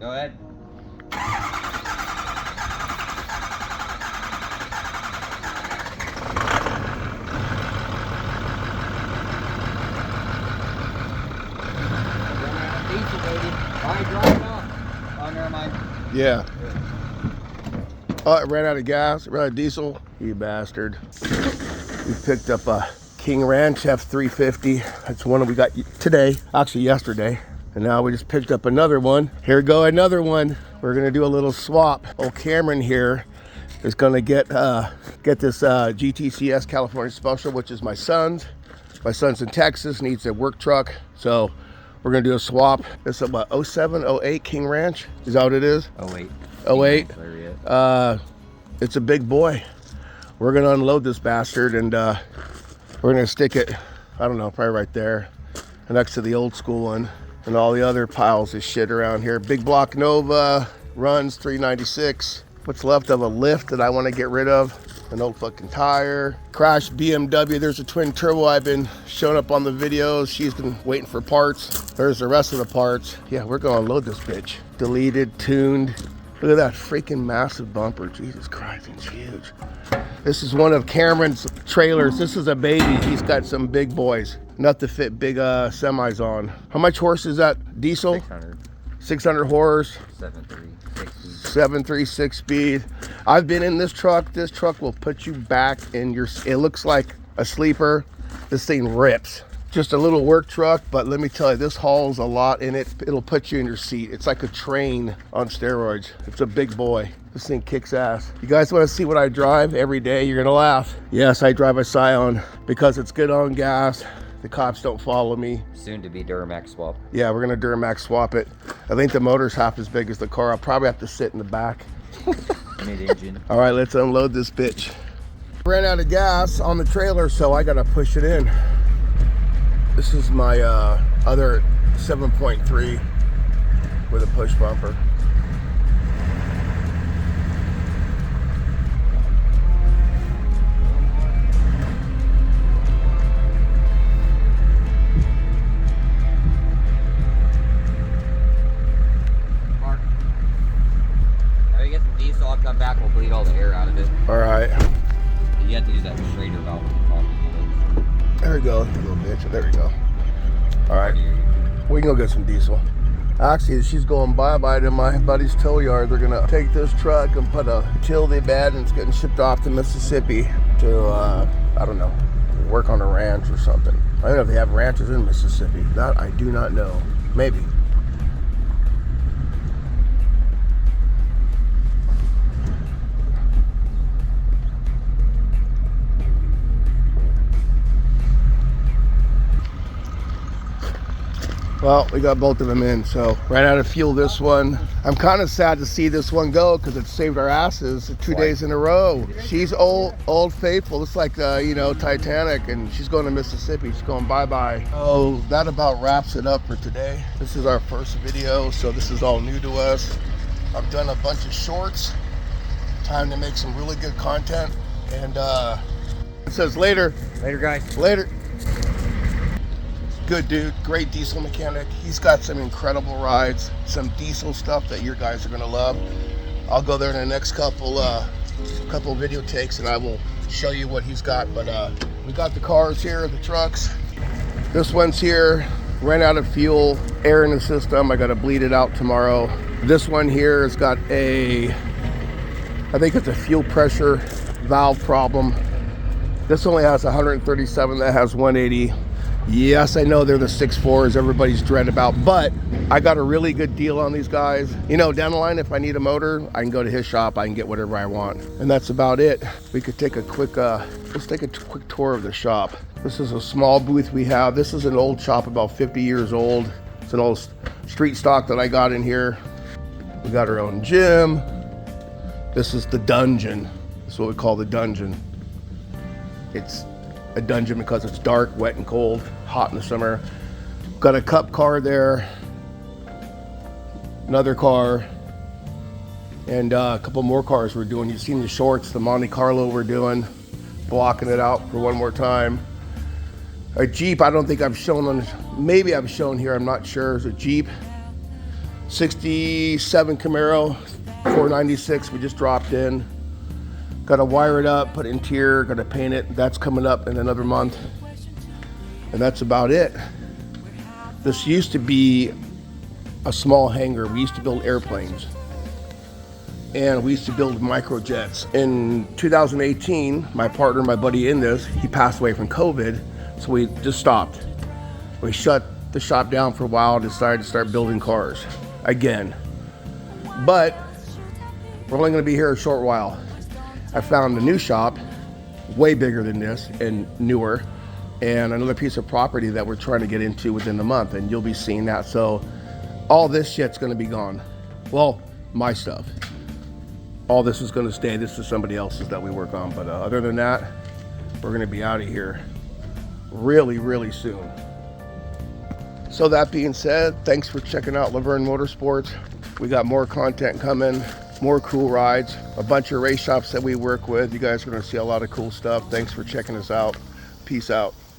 Go ahead. Diesel, baby. All right, drive it off. Oh, never mind. Yeah. Oh, it ran out of gas, it ran out of diesel. You bastard. We picked up a King Ranch F350. That's one we got today, actually yesterday. And now we just picked up another one. Here go another one. We're gonna do a little swap. Old Cameron here is gonna get this GTCS California Special, which is my son's. My son's in Texas, needs a work truck. So we're gonna do a swap. It's a what, 07, 08 King Ranch? Is that what it is? Oh, wait. 08. It's a big boy. We're gonna unload this bastard and we're gonna stick it, I don't know, probably right there next to the old school one and all the other piles of shit around here. Big block Nova, runs 396. What's left of a lift that I want to get rid of. An old fucking tire. Crashed BMW. There's a twin turbo I've been showing up on the videos. She's been waiting for parts. There's the rest of the parts. Yeah, we're gonna unload this bitch. Deleted, tuned. Look at that freaking massive bumper. Jesus Christ, it's huge. This is one of Cameron's trailers. This is a baby. He's got some big boys. Enough to fit big semis on. How much horse is that? Diesel? 600. 600 horse. 7.3. 7.3 6-speed. I've been in this truck. This truck will put you back in your, it looks like a sleeper. This thing rips. Just a little work truck, but let me tell you, this hauls a lot in it. It'll put you in your seat. It's like a train on steroids. It's a big boy. This thing kicks ass. You guys want to see what I drive every day? You're gonna laugh. Yes, I drive a Scion because it's good on gas. The cops don't follow me. Soon to be Duramax swap. Yeah, we're gonna Duramax swap it. I think the motor's half as big as the car. I'll probably have to sit in the back. Mid-engine. All right, let's unload this bitch. Ran out of gas on the trailer, so I gotta push it in. This is my other 7.3 with a push bumper. Mark. Now you get some diesel, I'll come back, we'll bleed all the air out of it. All right. You have to use that straighter valve at the top. There we go, you little bitch. There we go. All right, we can go get some diesel. Actually, she's going bye-bye to my buddy's tow yard. They're gonna take this truck and put a utility bed, and it's getting shipped off to Mississippi to, I don't know, work on a ranch or something. I don't know if they have ranches in Mississippi. That I do not know. Maybe. Well, we got both of them in, so ran out of fuel this one. I'm kind of sad to see this one go because it saved our asses 2 days in a row. She's old faithful. It's like, you know, Titanic, and she's going to Mississippi. She's going bye-bye. Oh, that about wraps it up for today. This is our first video, so this is all new to us. I've done a bunch of shorts. Time to make some really good content. And it says later. Later, guys. Later. Good dude, great diesel mechanic. He's got some incredible rides, some diesel stuff that your guys are gonna love. I'll go there in the next couple video takes and I will show you what he's got. But we got the cars here, the trucks. This one's here, ran out of fuel, air in the system. I gotta bleed it out tomorrow. This one here has got I think it's a fuel pressure valve problem. This only has 137, that has 180. Yes, I know they're the 6.4s everybody's dread about, but I got a really good deal on these guys. You know, down the line, if I need a motor, I can go to his shop, I can get whatever I want. And that's about it. We could take a quick, let's take a quick tour of the shop. This is a small booth we have. This is an old shop, about 50 years old. It's an old street stock that I got in here. We got our own gym. This is the dungeon. This is what we call the dungeon. It's a dungeon because it's dark, wet, and cold, hot in the summer. Got a cup car there, another car, and a couple more cars we're doing. You've seen the shorts, the Monte Carlo we're doing, blocking it out for one more time. A Jeep, I don't think I've shown on, maybe I've shown here, I'm not sure. It's a Jeep. 67 Camaro, 496 we just dropped in. Got to wire it up, put interior, got to paint it. That's coming up in another month. And that's about it. This used to be a small hangar. We used to build airplanes. And we used to build microjets. In 2018, my partner, my buddy in this, he passed away from COVID, so we just stopped. We shut the shop down for a while and decided to start building cars again. But we're only gonna be here a short while. I found a new shop, way bigger than this and newer, and another piece of property that we're trying to get into within the month, and you'll be seeing that. So all this shit's gonna be gone. Well, my stuff. All this is gonna stay. This is somebody else's that we work on. But other than that, we're gonna be out of here really, really soon. So that being said, thanks for checking out Laverne Motorsports. We got more content coming, more cool rides, a bunch of race shops that we work with. You guys are gonna see a lot of cool stuff. Thanks for checking us out. Peace out.